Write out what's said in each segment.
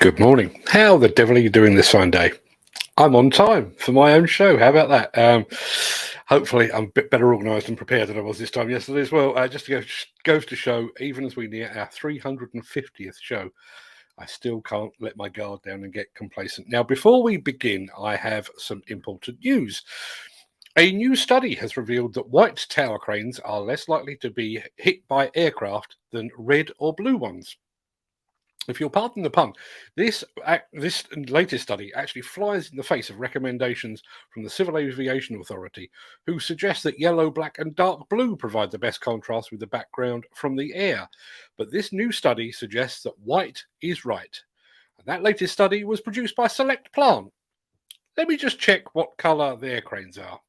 Good morning. How the devil are you doing this fine day? I'm on time for my own show. How about that? Hopefully I'm a bit better organised and prepared than I was this time yesterday as well. Just goes to show, even as we near our 350th show, I still can't let my guard down and get complacent. Now, before we begin, I have some important news. A new study has revealed that white tower cranes are less likely to be hit by aircraft than red or blue ones. If you'll pardon the pun, this latest study actually flies in the face of recommendations from the Civil Aviation Authority, who suggest that yellow, black and dark blue provide the best contrast with the background from the air. But this new study suggests that white is right. And that latest study was produced by Select Plant. Let me just check what colour their cranes are.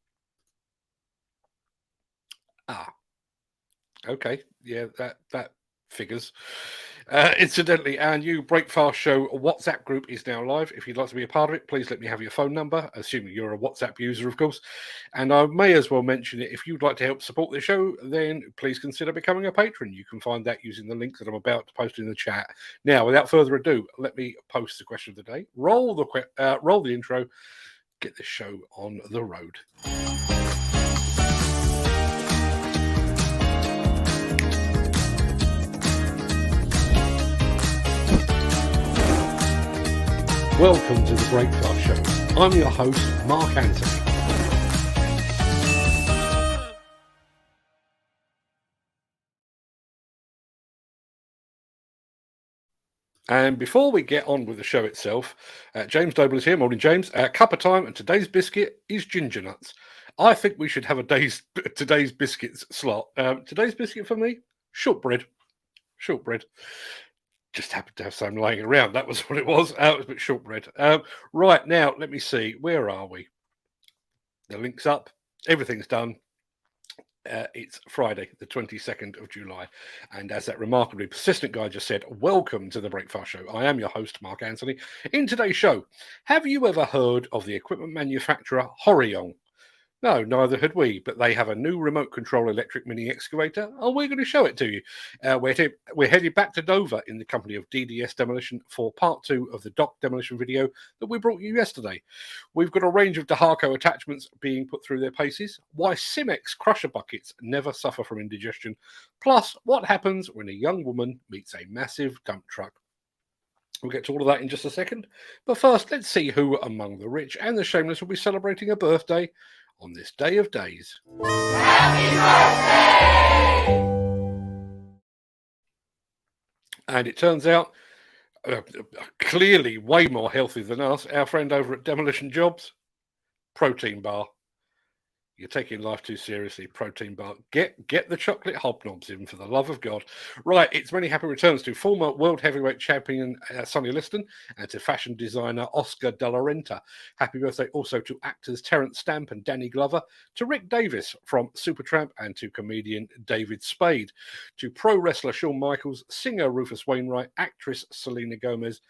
Okay, yeah, that figures. Incidentally, our new Breakfast Show WhatsApp group is now live. If you'd like to be a part of it, please let me have your phone number, assuming you're a WhatsApp user, of course. And I may as well mention it. If you'd like to help support the show, then please consider becoming a patron. You can find that using the links that I'm about to post in the chat. Now, without further ado, let me post the question of the day. Roll the intro. Get this show on the road. Welcome to the Breakfast Show. I'm your host, Mark Anthony. And before we get on with the show itself, James Doble is here. Morning, James. Cup of time, and today's biscuit is ginger nuts. I think we should have today's biscuits slot. Today's biscuit for me, shortbread. Shortbread. Just happened to have some laying around. That was what it was. It was a bit shortbread. Right, now, let me see. Where are we? The link's up. Everything's done. It's Friday, the 22nd of July. And as that remarkably persistent guy just said, welcome to the Breakfast Show. I am your host, Mark Anthony. In today's show, have you ever heard of the equipment manufacturer Horion? No, neither had we, but they have a new remote control electric mini excavator, and we're going to show it to you. We're headed back to Dover in the company of DDS Demolition for part 2 of the dock demolition video that we brought you yesterday. We've got a range of Dehaco attachments being put through their paces, why Simex crusher buckets never suffer from indigestion, plus what happens when a young woman meets a massive dump truck. We'll get to all of that in just a second, but first let's see who among the rich and the shameless will be celebrating a birthday on this day of days. Happy birthday! And it turns out, clearly way more healthy than us, our friend over at Demolition Jobs, protein bar. You're taking life too seriously, protein bar. Get the chocolate hobnobs in, for the love of God. Right, it's many happy returns to former world heavyweight champion Sonny Liston and to fashion designer Oscar De La Renta. Happy birthday also to actors Terence Stamp and Danny Glover, to Rick Davis from Supertramp, and to comedian David Spade, to pro wrestler Shawn Michaels, singer Rufus Wainwright, actress Selena Gomez,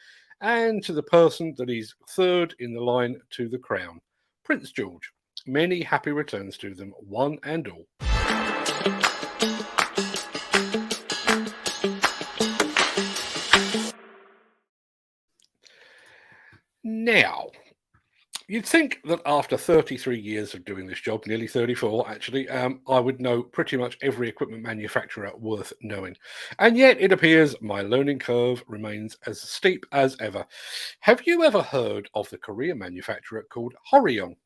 and to the person that is third in the line to the crown, Prince George. Many happy returns to them, one and all. Now, you'd think that after 33 years of doing this job, nearly 34 actually, I would know pretty much every equipment manufacturer worth knowing. And yet it appears my learning curve remains as steep as ever. Have you ever heard of the Korean manufacturer called Horion?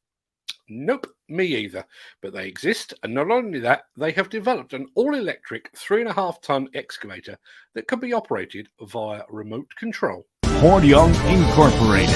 Nope, me either. But they exist, and not only that, they have developed an all-electric 3.5-ton excavator that can be operated via remote control. Horion Incorporated.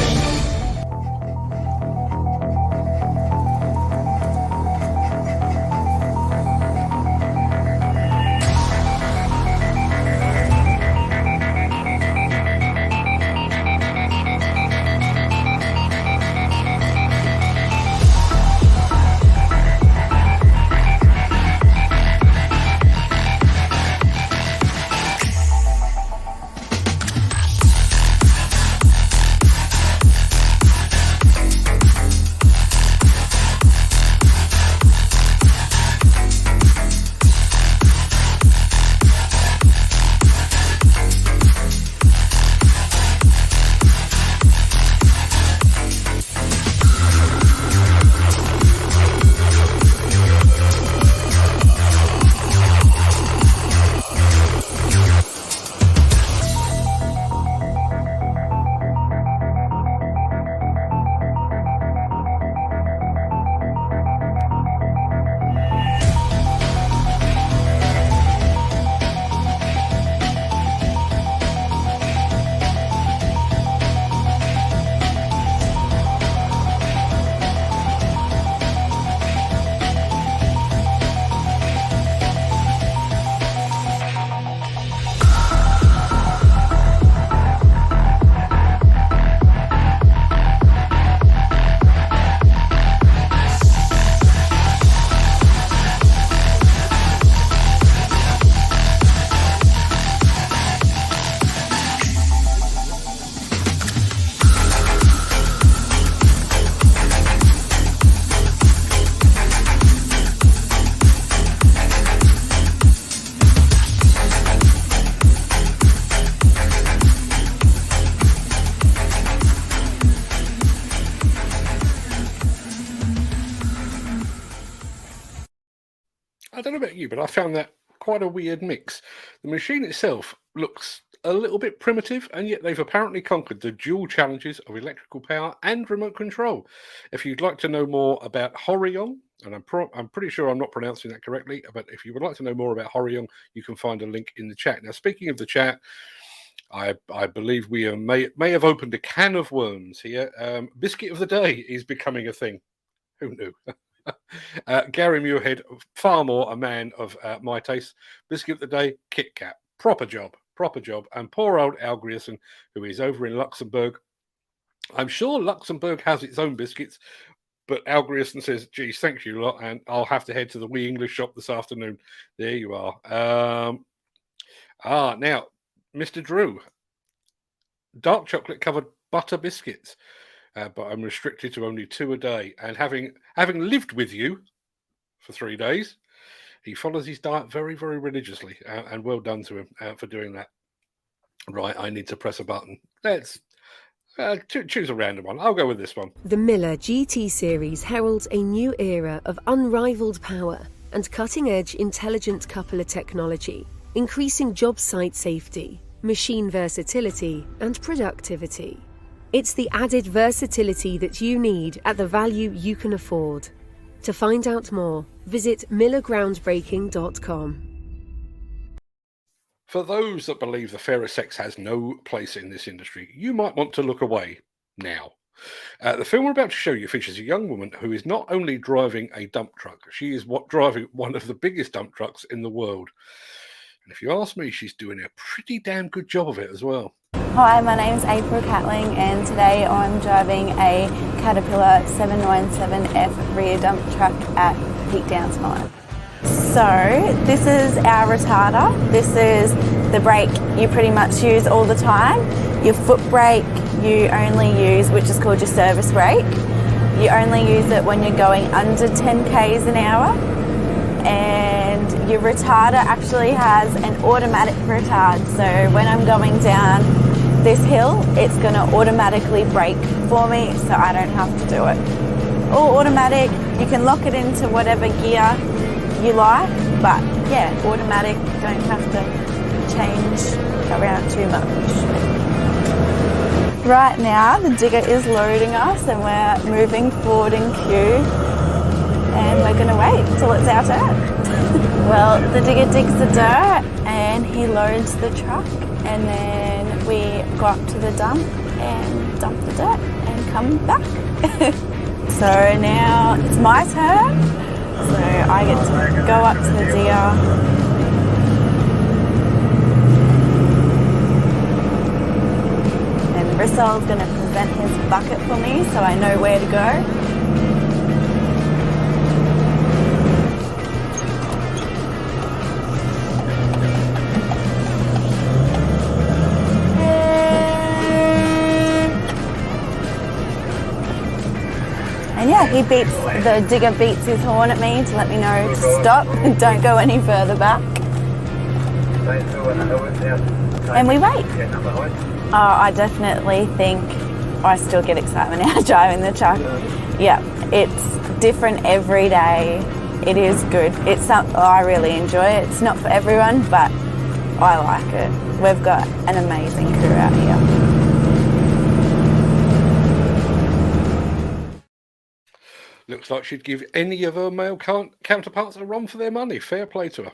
don't know about you, but I found that quite a weird mix. The machine itself looks a little bit primitive, and yet they've apparently conquered the dual challenges of electrical power and remote control. If you'd like to know more about Horion, and I'm pretty sure I'm not pronouncing that correctly, but if you would like to know more about Horion, you can find a link in the chat. Now, speaking of the chat, I believe we may have opened a can of worms here. Biscuit of the day is becoming a thing. Who knew? Gary Muirhead, far more a man of my taste. Biscuit of the day, Kit Kat. Proper job. And poor old Al Grierson, who is over in Luxembourg. I'm sure Luxembourg has its own biscuits, but Al Grierson says, geez, thank you a lot, and I'll have to head to the Wee English shop this afternoon. There you are. Now, Mr. Drew, dark chocolate covered butter biscuits, but I'm restricted to only 2 a day. And having lived with you for 3 days, he follows his diet very, very religiously, and well done to him for doing that. Right, I need to press a button. Let's choose a random one. I'll go with this one. The Miller GT series heralds a new era of unrivaled power and cutting-edge intelligent coupler technology, increasing job site safety, machine versatility, and productivity. It's the added versatility that you need at the value you can afford. To find out more, visit millergroundbreaking.com. For those that believe the fairer sex has no place in this industry, you might want to look away now. The film we're about to show you features a young woman who is not only driving a dump truck, she is driving one of the biggest dump trucks in the world. And if you ask me, she's doing a pretty damn good job of it as well. Hi, my name's April Catling, and today I'm driving a Caterpillar 797F rear dump truck at Peak Downs Mine. So this is our retarder. This is the brake you pretty much use all the time. Your foot brake you only use, which is called your service brake. You only use it when you're going under 10 k's an hour. And your retarder actually has an automatic retard. So when I'm going down this hill, it's going to automatically brake for me, so I don't have to do it. All automatic. You can lock it into whatever gear you like, but yeah, automatic. Don't have to change around too much. Right now, the digger is loading us, and we're moving forward in queue, and we're going to wait till it's our turn. Well, the digger digs the dirt and he loads the truck, and then we go up to the dump and dump the dirt and come back. So now it's my turn, so I get to go up to the digger. And Rissol's going to present his bucket for me so I know where to go. And yeah, the digger beats his horn at me to let me know to stop and don't go any further back. And we wait. Oh, I definitely think I still get excitement out of driving the truck. Yeah, it's different every day. It is good. It's something I really enjoy it. It's not for everyone, but I like it. We've got an amazing crew out here. Looks like she'd give any of her male counterparts a run for their money. Fair play to her.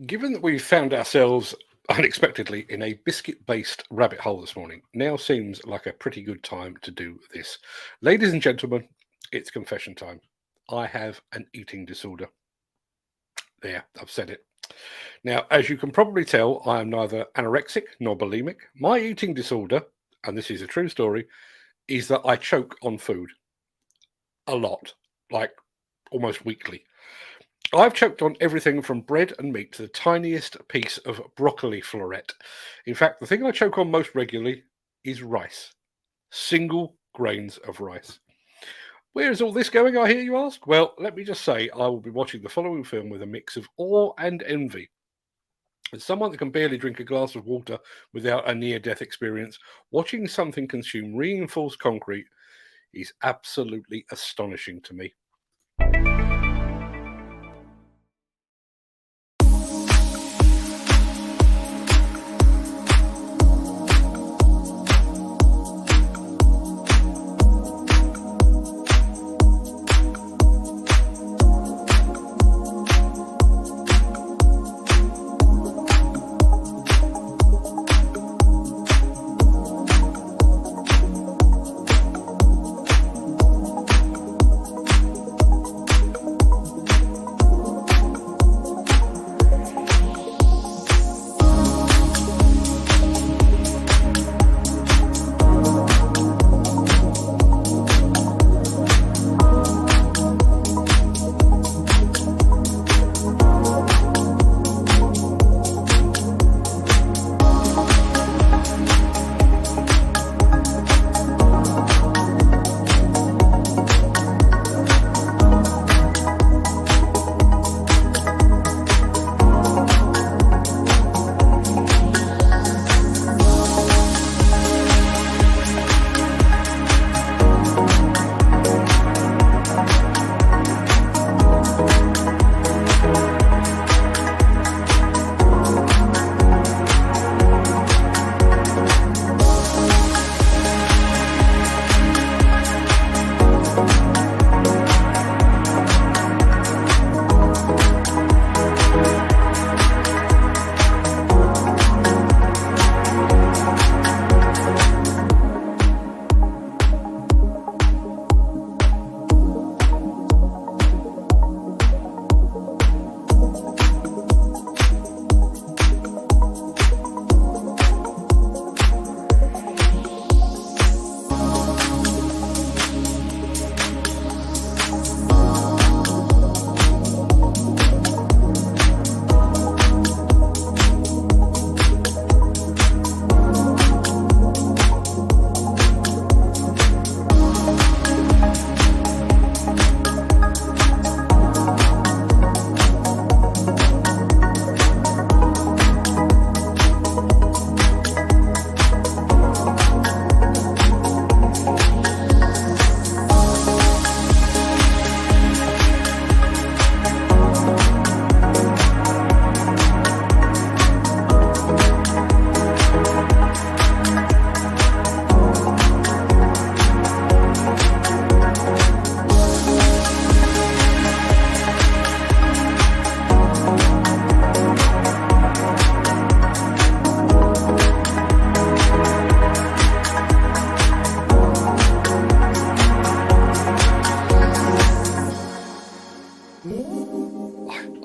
Given that we found ourselves unexpectedly in a biscuit-based rabbit hole this morning, now seems like a pretty good time to do this. Ladies and gentlemen, it's confession time. I have an eating disorder. There, I've said it. Now, as you can probably tell, I am neither anorexic nor bulimic. My eating disorder, and this is a true story, is that I choke on food. A lot. Like, almost weekly. I've choked on everything from bread and meat to the tiniest piece of broccoli floret. In fact, the thing I choke on most regularly is rice. Single grains of rice. Where is all this going, I hear you ask? Well, let me just say I will be watching the following film with a mix of awe and envy. As someone that can barely drink a glass of water without a near-death experience, watching something consume reinforced concrete is absolutely astonishing to me.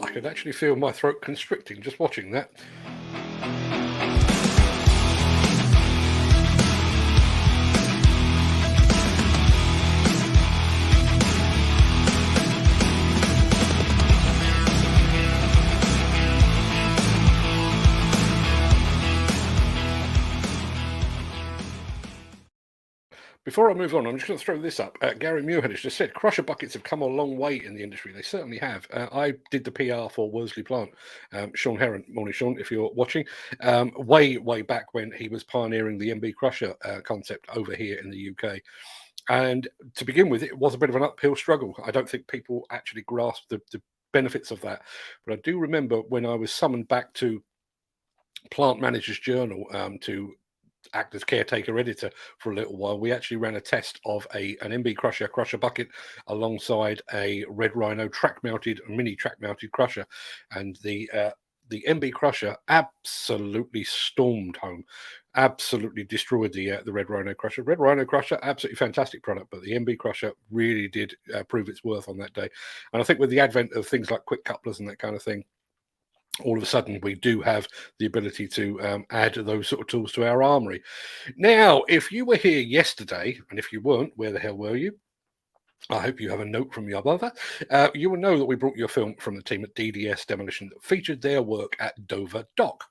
I could actually feel my throat constricting just watching that. Before I move on, I'm just going to throw this up. Gary Muirhead has just said crusher buckets have come a long way in the industry. They certainly have. I did the PR for Worsley Plant. Sean Heron, morning Sean, if you're watching, way back when he was pioneering the MB crusher concept over here in the UK. And to begin with, it was a bit of an uphill struggle. I don't think people actually grasped the benefits of that. But I do remember when I was summoned back to Plant Manager's Journal to act as caretaker editor for a little while, we actually ran a test of an MB crusher bucket alongside a Red Rhino mini track mounted crusher, and the MB crusher absolutely stormed home, absolutely destroyed the Red Rhino crusher. Red Rhino crusher, absolutely fantastic product, but the MB crusher really did prove its worth on that day. And I think with the advent of things like quick couplers and that kind of thing, all of a sudden we do have the ability to add those sort of tools to our armory. Now, if you were here yesterday, and if you weren't, where the hell were you? I hope you have a note from your mother. You will know that we brought you a film from the team at DDS Demolition that featured their work at Dover Dock.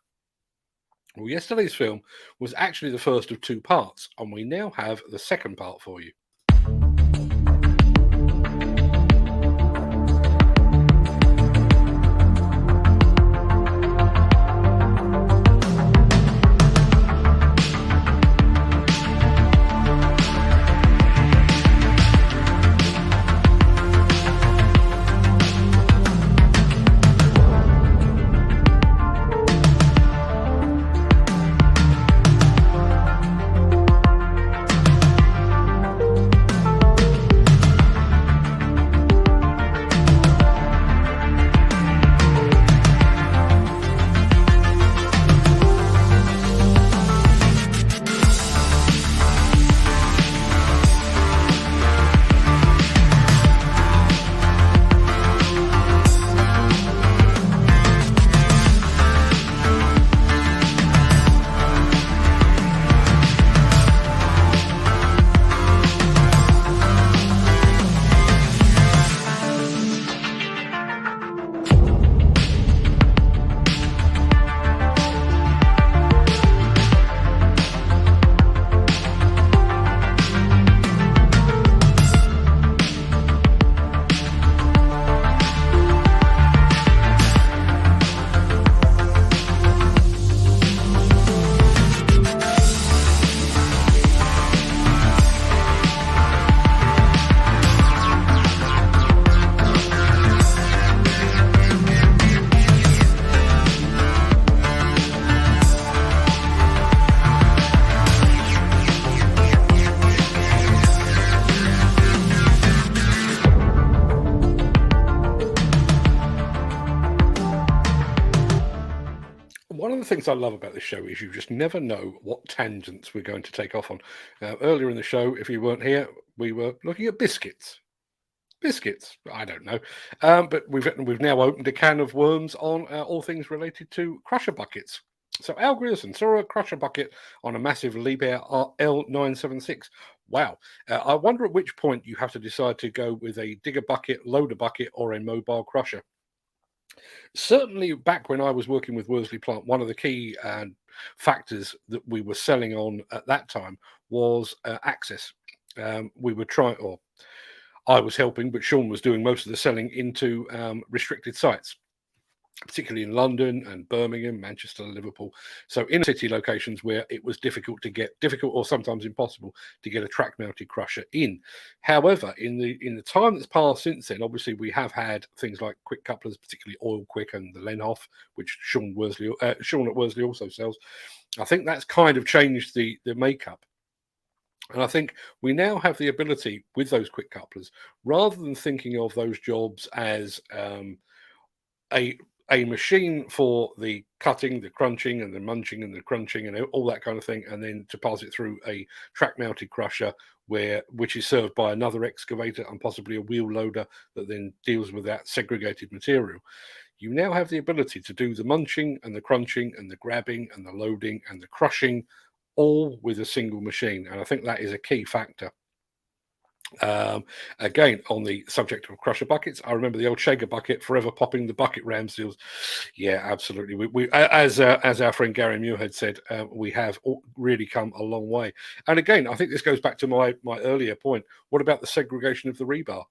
Well, yesterday's film was actually the first of 2 parts, and we now have the second part for you. One of the things I love about this show is you just never know what tangents we're going to take off on. Earlier in the show, if you weren't here, we were looking at biscuits. Biscuits, I don't know. But we've now opened a can of worms on all things related to crusher buckets. So Al Grierson saw a crusher bucket on a massive Liebherr L976. Wow. I wonder at which point you have to decide to go with a digger bucket, loader bucket, or a mobile crusher. Certainly back when I was working with Worsley Plant, one of the key factors that we were selling on at that time was access. We were trying, or I was helping, but Sean was doing most of the selling into restricted sites, particularly in London and Birmingham, Manchester, Liverpool. So in city locations where it was difficult or sometimes impossible to get a track mounted crusher in. However, in the time that's passed since then, obviously we have had things like quick couplers, particularly Oil Quick and the Lenhoff, which Sean at Worsley also sells. I think that's kind of changed the makeup. And I think we now have the ability with those quick couplers, rather than thinking of those jobs as a machine for the cutting, the crunching, and the munching, and the crunching, and all that kind of thing, and then to pass it through a track-mounted crusher, which is served by another excavator and possibly a wheel loader that then deals with that segregated material. You now have the ability to do the munching and the crunching and the grabbing and the loading and the crushing all with a single machine, and I think that is a key factor. Again, on the subject of crusher buckets, I remember the old Shager bucket, forever popping the bucket ram seals. Yeah, absolutely. We as our friend Gary Muirhead said, we have really come a long way. And again, I think this goes back to my earlier point. What about the segregation of the rebar?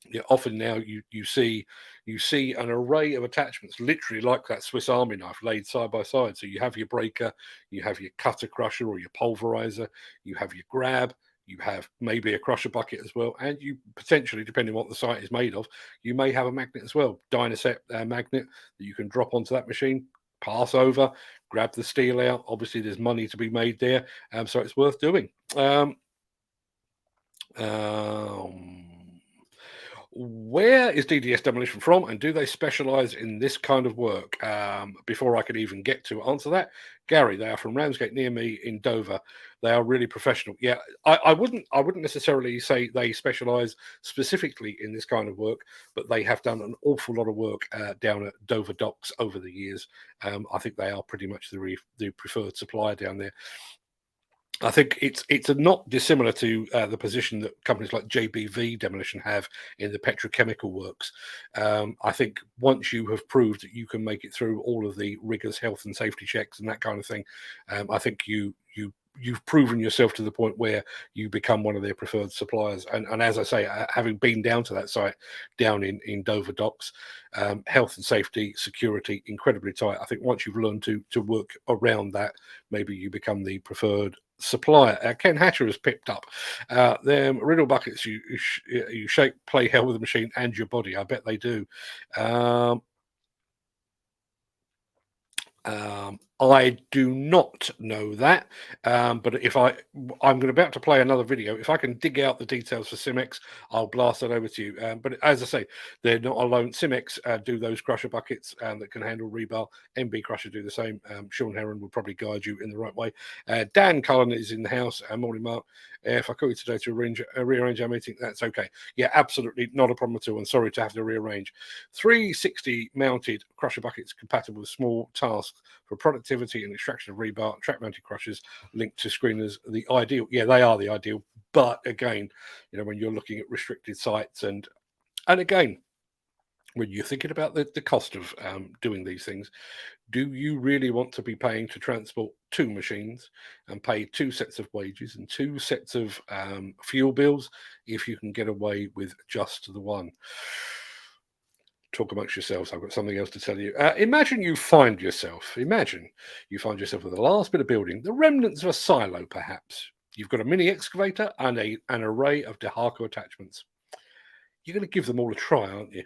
Yeah, often now you see an array of attachments, literally like that Swiss Army knife, laid side by side. So you have your breaker, you have your cutter crusher or your pulverizer, you have your grab, you have maybe a crusher bucket as well, and you potentially, depending on what the site is made of, you may have a magnet as well, Dynaset magnet that you can drop onto that machine, pass over, grab the steel out. Obviously, there's money to be made there, so it's worth doing. Where is DDS Demolition from, and do they specialize in this kind of work? Before I could even get to answer that, Gary, they are from Ramsgate near me in Dover. They are really professional. Yeah, I wouldn't necessarily say they specialize specifically in this kind of work, but they have done an awful lot of work down at Dover Docks over the years. I think they are pretty much the preferred supplier down there. I think it's not dissimilar to the position that companies like JBV Demolition have in the petrochemical works. I think once you have proved that you can make it through all of the rigorous health and safety checks and that kind of thing, I think you've proven yourself to the point where you become one of their preferred suppliers. And as I say, having been down to that site down in Dover Docks, health and safety, security, incredibly tight. I think once you've learned to work around that, maybe you become the preferred supplier. Ken Hatcher has picked up them riddle buckets. You shake, play hell with the machine and your body. I bet they do. I do not know that, but if I'm about to play another video. If I can dig out the details for Simex, I'll blast that over to you. But as I say, they're not alone. Simex do those crusher buckets that can handle rebar. MB Crusher do the same. Sean Heron will probably guide you in the right way. Dan Cullen is in the house. Morning, Mark. If I call you today to rearrange our meeting, that's okay. Yeah, absolutely not a problem at all. And sorry to have to rearrange. 360 mounted crusher buckets compatible with small tasks for productivity and extraction of rebar. Track mounted crushers linked to screeners. The ideal, yeah, they are the ideal. But again, when you're looking at restricted sites and again, when you're thinking about the cost of doing these things, do you really want to be paying to transport 2 machines and pay 2 sets of wages and 2 sets of fuel bills if you can get away with just the one? Talk amongst yourselves. I've got something else to tell you. Imagine you find yourself with the last bit of building, the remnants of a silo, perhaps. You've got a mini excavator and an array of Dehaco attachments. You're going to give them all a try, aren't you?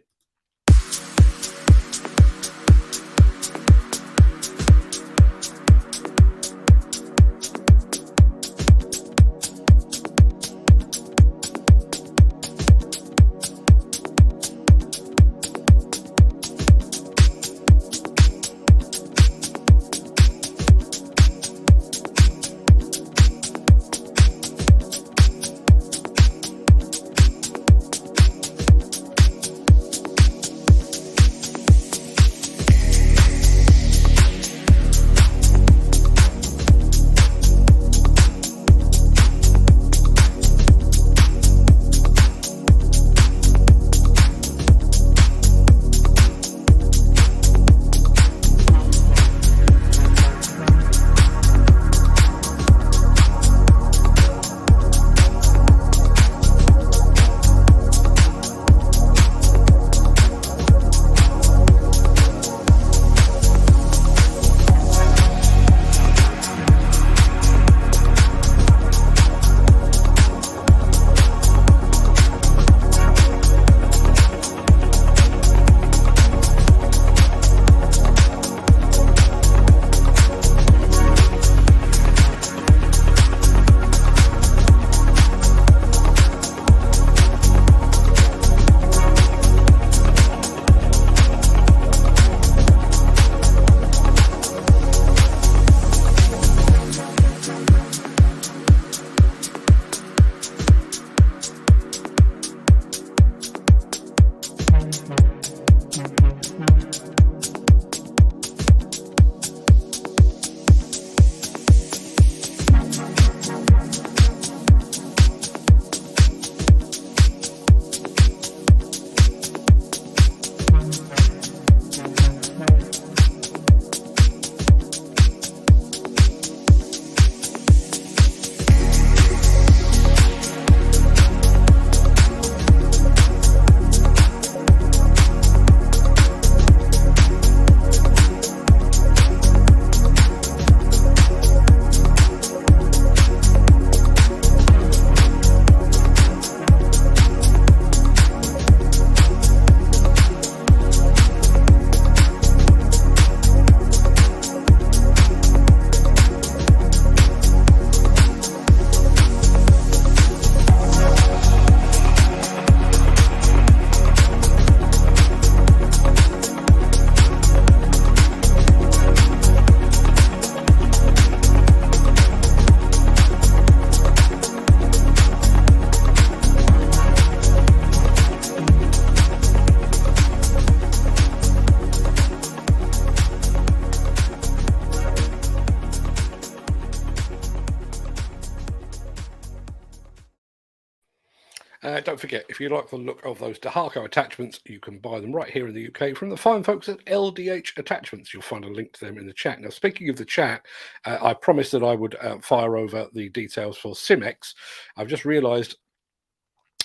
don't forget, if you like the look of those Dehaco attachments, you can buy them right here in the UK from the fine folks at LDH Attachments. You'll find a link to them in the chat. Now, speaking of the chat, I promised that I would fire over the details for Simex. I've just realised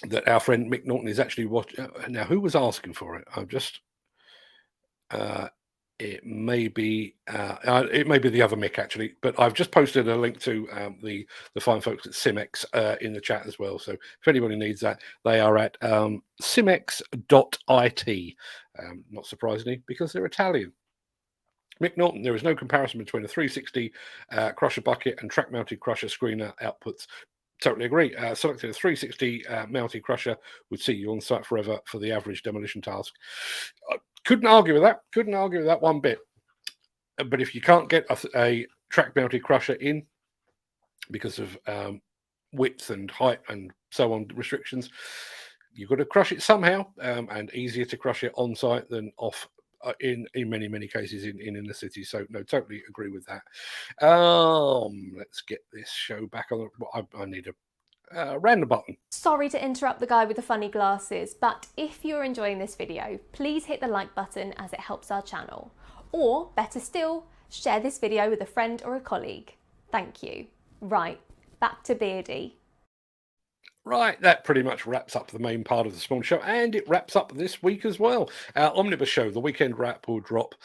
that our friend Mick Norton is actually watching. Now, who was asking for it? I've just... it may be the other Mick actually, but I've just posted a link to the fine folks at Simex in the chat as well. So if anybody needs that, they are at simex.it. Not surprisingly, because they're Italian. Mick Norton, there is no comparison between a 360 crusher bucket and track-mounted crusher screener outputs. Totally agree. Selecting a 360 mounted crusher would see you on site forever for the average demolition task. Couldn't argue with that. Couldn't argue with that one bit. But if you can't get a track-mounted crusher in because of width and height and so on restrictions, you've got to crush it somehow, and easier to crush it on site than off in many cases in inner city. So no, totally agree with that. Let's get this show back on. I need a random button. Sorry to interrupt the guy with the funny glasses, but if you're enjoying this video, please hit the like button as it helps our channel. Or better still, share this video with a friend or a colleague. Thank you. Right, back to Beardy. Right, that pretty much wraps up the main part of the small show, and it wraps up this week as well. Our omnibus show, the weekend wrap, will drop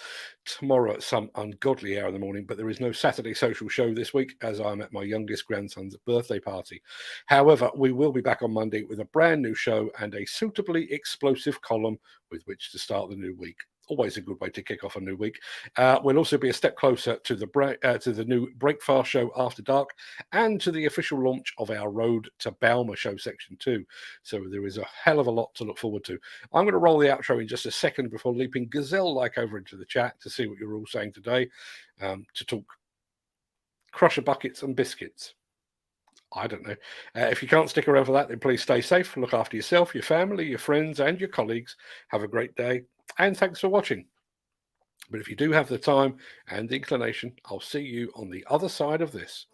tomorrow at some ungodly hour in the morning, but there is no Saturday social show this week as I'm at my youngest grandson's birthday party. However, we will be back on Monday with a brand new show and a suitably explosive column with which to start the new week. Always a good way to kick off a new week. We'll also be a step closer to the new Breakfast show After Dark and to the official launch of our Road to Balmer show section 2. So there is a hell of a lot to look forward to. I'm going to roll the outro in just a second before leaping gazelle-like over into the chat to see what you're all saying today, to talk crusher buckets and biscuits. I don't know. If you can't stick around for that, then please stay safe. Look after yourself, your family, your friends, and your colleagues. Have a great day. And thanks for watching. But if you do have the time and the inclination, I'll see you on the other side of this.